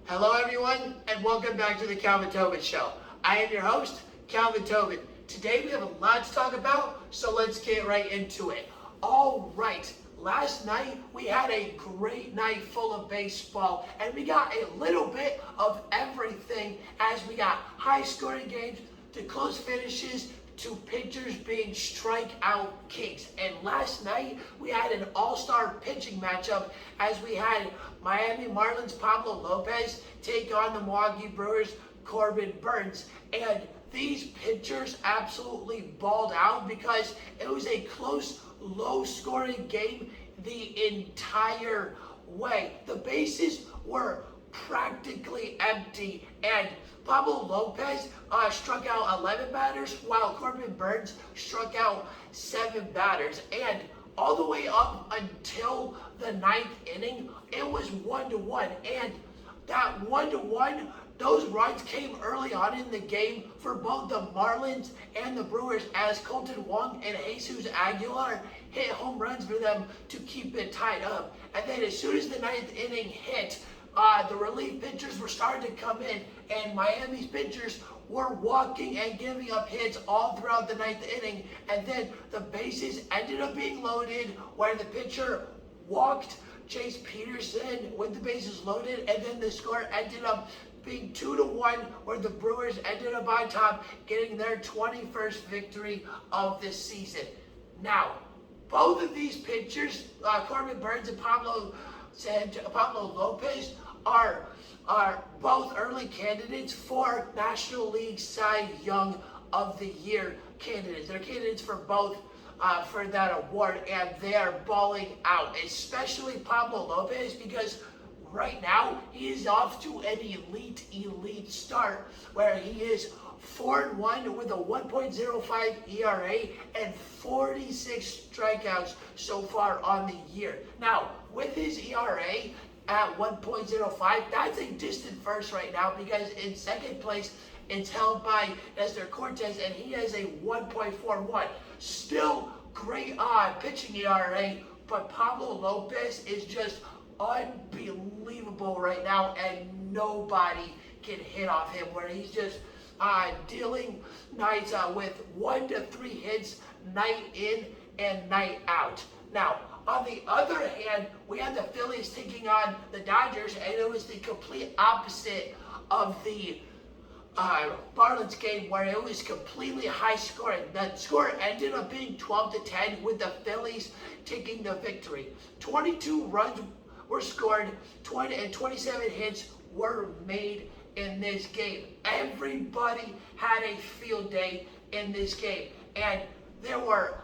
Hello everyone, and welcome back to the Calvin Tobin Show. I am your host, Calvin Tobin. Today we have a lot to talk about, so let's get right into it. All right, last night we had a great night full of baseball, and we got a little bit of everything as we got high-scoring games to close finishes to pitchers being strikeout kings. And last night we had an all-star pitching matchup as we had Miami Marlins Pablo Lopez take on the Milwaukee Brewers Corbin Burnes. And these pitchers absolutely balled out because it was a close, low-scoring game the entire way. The bases were practically empty, and Pablo Lopez struck out 11 batters, while Corbin Burnes struck out 7 batters. And all the way up until the 9th inning, it was 1-1. And that 1-1, those runs came early on in the game for both the Marlins and the Brewers as Colton Wong and Jesus Aguilar hit home runs for them to keep it tied up. And then as soon as the 9th inning hit, the relief pitchers were starting to come in, and Miami's pitchers were walking and giving up hits all throughout the 9th inning. And then the bases ended up being loaded where the pitcher walked Chase Peterson with the bases loaded, and then the score ended up being 2-1, where the Brewers ended up on top, getting their 21st victory of this season. Now, both of these pitchers, Corbin Burnes and Pablo Lopez, are both early candidates for National League Cy Young of the Year candidates. They're candidates for both for that award, and they are balling out, especially Pablo Lopez, because right now he is off to an elite start where he is 4-1 with a 1.05 ERA and 46 strikeouts so far on the year. Now, with his ERA at 1.05, that's a distant first right now, because in second place it's held by Nestor Cortez, and he has a 1.41. Still great pitching ERA, but Pablo Lopez is just unbelievable right now, and nobody can hit off him, where he's just dealing nights with 1 to 3 hits night in and night out. Now, on the other hand, we had the Phillies taking on the Dodgers, and it was the complete opposite of the Marlins game, where it was completely high scoring. The score ended up being 12-10, with the Phillies taking the victory. 22 runs were scored, 27 hits were made in this game. Everybody had a field day in this game, and there were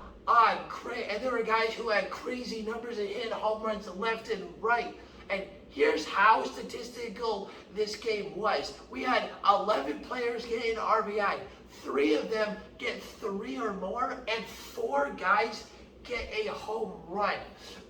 guys who had crazy numbers and hit home runs left and right. And here's how statistical this game was. We had 11 players get an RBI. 3 of them get 3 or more, and 4 guys get a home run.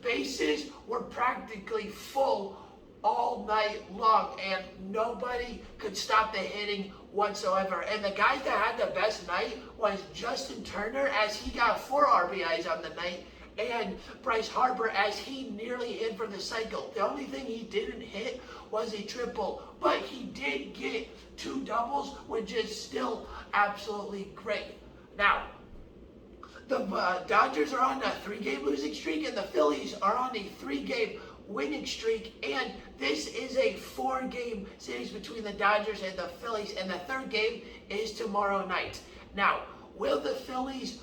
Bases were practically full all night long, and nobody could stop the hitting whatsoever. And the guy that had the best night was Justin Turner, as he got 4 RBIs on the night, and Bryce Harper, as he nearly hit for the cycle. The only thing he didn't hit was a triple, but he did get 2 doubles, which is still absolutely great. Now, the Dodgers are on a 3-game losing streak, and the Phillies are on a 3-game winning streak, and this is a 4-game series between the Dodgers and the Phillies, and the 3rd game is tomorrow night. Now, will the Phillies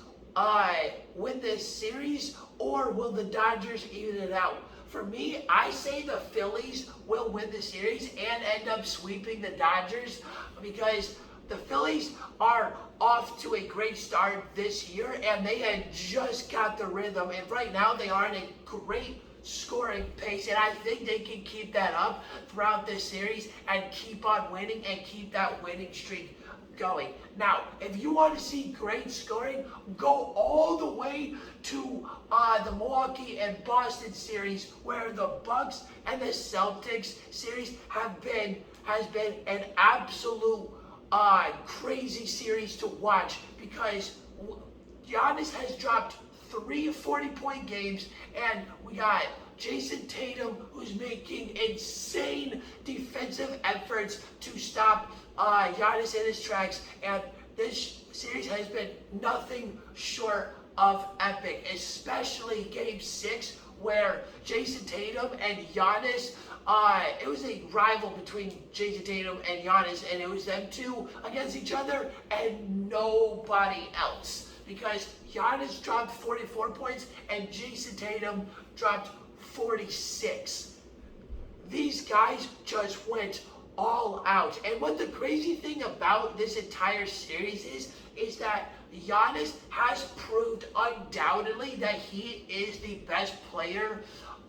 win this series, or will the Dodgers even it out? For me, I say the Phillies will win the series and end up sweeping the Dodgers, because the Phillies are off to a great start this year, and they had just got the rhythm, and right now they are in a great scoring pace, and I think they can keep that up throughout this series and keep on winning and keep that winning streak going. Now, if you want to see great scoring, go all the way to the Milwaukee and Boston series, where the Bucks and the Celtics series has been an absolute crazy series to watch, because Giannis has dropped 3 40-point games, and we got Jason Tatum, who's making insane defensive efforts to stop Giannis in his tracks, and this series has been nothing short of epic, especially Game 6, where Jason Tatum and Giannis, it was a rival between Jason Tatum and Giannis, and it was them two against each other and nobody else. Because Giannis dropped 44 points and Jason Tatum dropped 46. These guys just went all out. And what the crazy thing about this entire series is that Giannis has proved undoubtedly that he is the best player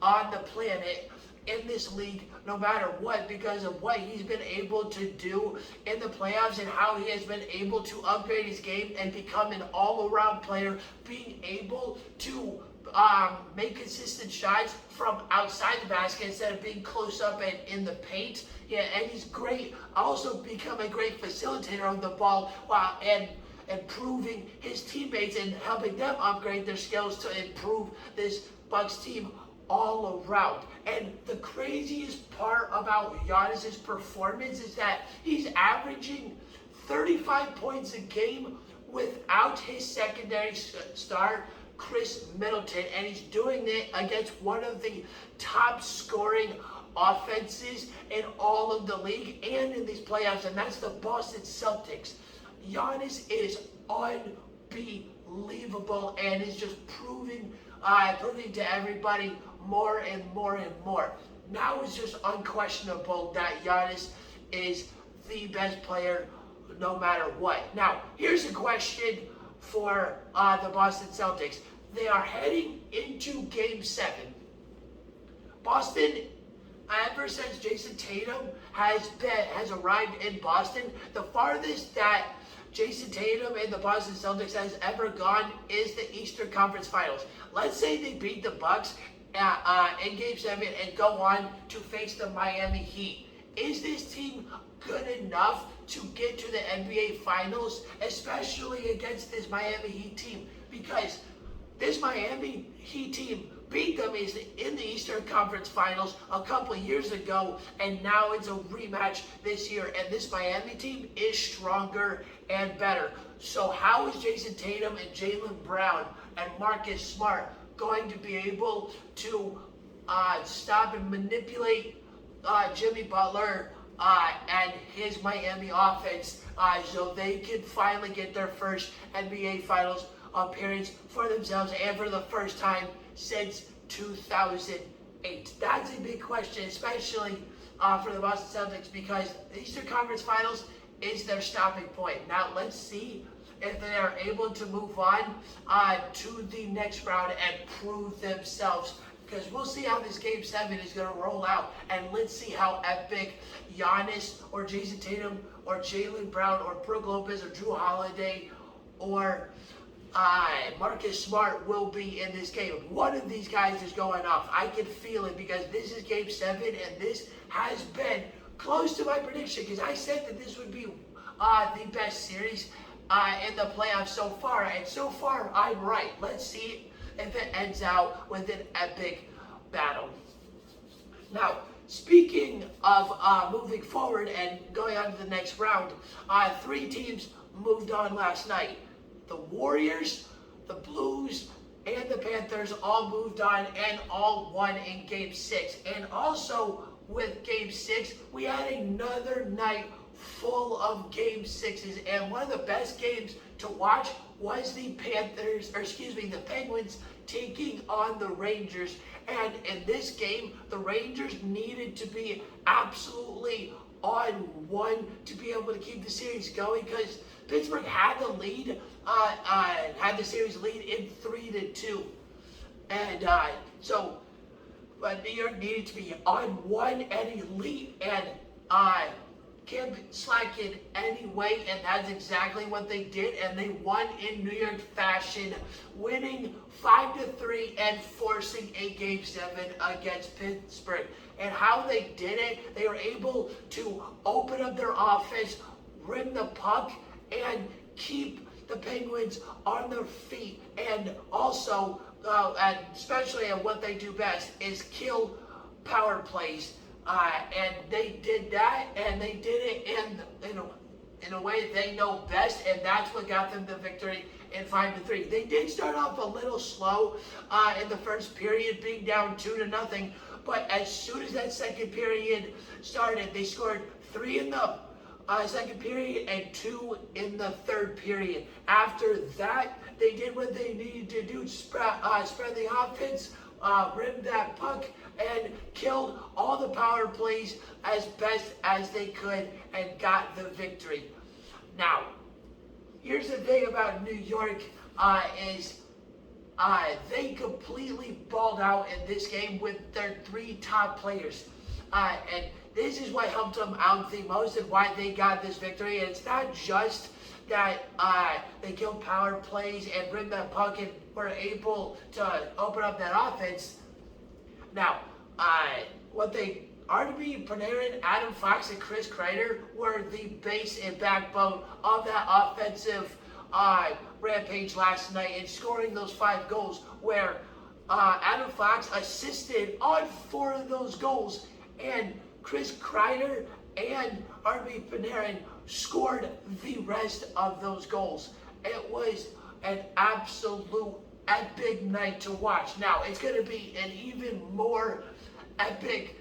on the planet in this league, no matter what, because of what he's been able to do in the playoffs and how he has been able to upgrade his game and become an all-around player, being able to make consistent shots from outside the basket instead of being close up and in the paint. Yeah, and he's great. Also become a great facilitator of the ball, and improving his teammates and helping them upgrade their skills to improve this Bucks team all around. And the craziest part about Giannis's performance is that he's averaging 35 points a game without his secondary star, Chris Middleton, and he's doing it against one of the top scoring offenses in all of the league and in these playoffs, and that's the Boston Celtics. Giannis is unbelievable and is just proving to everybody more and more and more. Now it's just unquestionable that Giannis is the best player no matter what. Now, here's a question for the Boston Celtics. They are heading into Game 7. Boston, ever since Jason Tatum has arrived in Boston, the farthest that Jason Tatum and the Boston Celtics has ever gone is the Eastern Conference Finals. Let's say they beat the Bucks in Game 7 and go on to face the Miami Heat. Is this team good enough to get to the NBA Finals, especially against this Miami Heat team? Because this Miami Heat team beat them in the Eastern Conference Finals a couple years ago, and now it's a rematch this year, and this Miami team is stronger and better. So how is Jason Tatum and Jaylen Brown and Marcus Smart going to be able to stop and manipulate Jimmy Butler and his Miami offense so they can finally get their first NBA Finals appearance for themselves and for the first time since 2008? That's a big question, especially for the Boston Celtics, because the Eastern Conference Finals is their stopping point. Now let's see if they are able to move on to the next round and prove themselves, because we'll see how this Game 7 is going to roll out, and let's see how epic Giannis or Jason Tatum or Jaylen Brown or Brook Lopez or Drew Holiday or Marcus Smart will be in this game. One of these guys is going off. I can feel it, because this is Game 7, and this has been close to my prediction, because I said that this would be the best series in the playoffs so far, and so far I'm right. Let's see if it ends out with an epic battle. Now, speaking of moving forward and going on to the next round, 3 teams moved on last night. The Warriors, the Blues, and the Panthers all moved on and all won in Game 6. And also with Game 6, we had another night full of Game 6s. And one of the best games to watch was the Penguins taking on the Rangers. And in this game, the Rangers needed to be absolutely on one to be able to keep the series going, because Pittsburgh had the lead, had the series lead in 3-2, and but New York needed to be on one and elite, and can't slack in any way, and that's exactly what they did, and they won in New York fashion, winning 5-3 and forcing a Game 7 against Pittsburgh. And how they did it, they were able to open up their offense, rim the puck, and keep the Penguins on their feet, and also and especially at what they do best, is kill power plays. And they did that, and they did it in a way they know best, and that's what got them the victory in 5-3. They did start off a little slow in the first period, being down 2-0. But as soon as that second period started, they scored 3 in the second period and 2 in the third period. After that, they did what they needed to do: spread the offense, rimmed that puck, and killed all the power plays as best as they could and got the victory. Now, here's the thing about New York is they completely balled out in this game with their 3 top players. And this is what helped them out the most and why they got this victory. And it's not just that they killed power plays and rimmed that puck and were able to open up that offense. Now, Artemi Panarin, Adam Fox, and Chris Kreider were the base and backbone of that offensive rampage last night in scoring those 5 goals, where Adam Fox assisted on 4 of those goals, and Chris Kreider and Artemi Panarin scored the rest of those goals. It was an absolute epic night to watch. Now, it's going to be an even more epic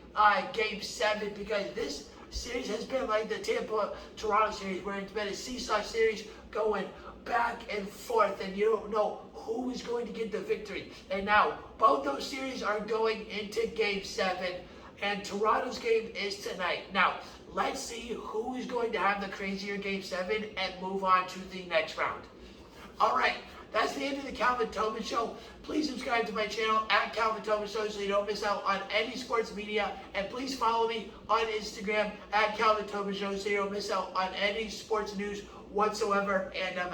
Game 7, because this series has been like the Tampa-Toronto series, where it's been a seesaw series going back and forth, and you don't know who is going to get the victory. And now, both those series are going into Game 7, and Toronto's game is tonight. Now, let's see who is going to have the crazier Game 7 and move on to the next round. All right, that's the end of the Calvin Tobin Show. Please subscribe to my channel at Calvin Tobin Show so you don't miss out on any sports media. And please follow me on Instagram at Calvin Tobin Show so you don't miss out on any sports news whatsoever. And